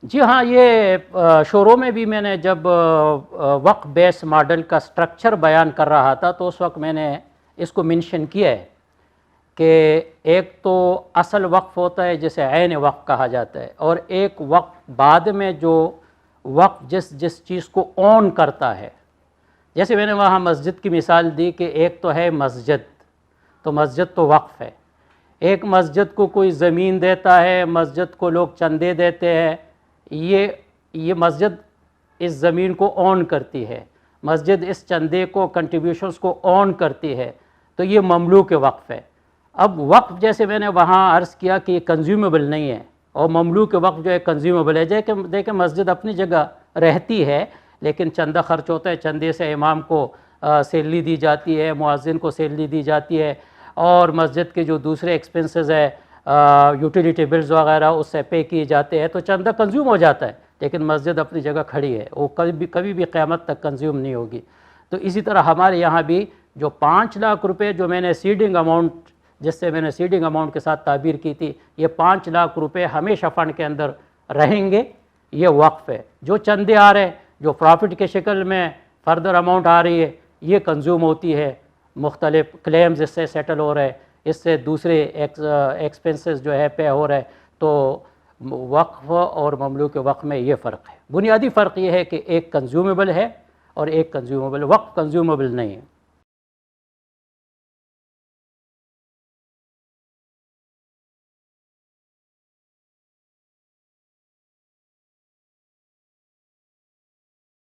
جی ہاں، یہ شروع میں بھی میں نے جب وقف بیس ماڈل کا سٹرکچر بیان کر رہا تھا تو اس وقت میں نے اس کو منشن کیا ہے کہ ایک تو اصل وقف ہوتا ہے جسے عین وقف کہا جاتا ہے، اور ایک وقف بعد میں جو وقف جس چیز کو اون کرتا ہے. جیسے میں نے وہاں مسجد کی مثال دی کہ ایک تو ہے مسجد، تو مسجد تو وقف ہے. ایک مسجد کو کوئی زمین دیتا ہے، مسجد کو لوگ چندے دیتے ہیں، یہ مسجد اس زمین کو اون کرتی ہے، مسجد اس چندے کو کنٹریبیوشنز کو اون کرتی ہے، تو یہ مملوک وقف ہے. اب وقف جیسے میں نے وہاں عرض کیا کہ یہ کنزیومیبل نہیں ہے، اور مملوک وقف جو ہے کنزیومیبل ہے. دیکھیں مسجد اپنی جگہ رہتی ہے لیکن چندہ خرچ ہوتا ہے، چندے سے امام کو سیلری دی جاتی ہے، مؤذن کو سیلری دی جاتی ہے، اور مسجد کے جو دوسرے ایکسپنسز ہے یوٹیلیٹی بلز وغیرہ اس سے پے کیے جاتے ہیں، تو چندہ کنزیوم ہو جاتا ہے لیکن مسجد اپنی جگہ کھڑی ہے، وہ کبھی بھی قیامت تک کنزیوم نہیں ہوگی. تو اسی طرح ہمارے یہاں بھی جو 5 لاکھ روپے جو میں نے سیڈنگ اماؤنٹ، جس سے میں نے سیڈنگ اماؤنٹ کے ساتھ تعبیر کی تھی، یہ 5 لاکھ روپے ہمیشہ فنڈ کے اندر رہیں گے. یہ وقف ہے. جو چندے آ رہے ہیں، جو پروفٹ کے شکل میں فردر اماؤنٹ آ رہی ہے، یہ کنزیوم ہوتی ہے، مختلف کلیمز اس سے سیٹل ہو رہے ہیں، اس سے دوسرے ایکسپنسز جو ہے پے ہو رہے ہیں. تو وقف اور مملوک وقف میں یہ فرق ہے. بنیادی فرق یہ ہے کہ ایک کنزیومیبل ہے اور ایک کنزیومیبل. وقف کنزیومیبل نہیں ہے.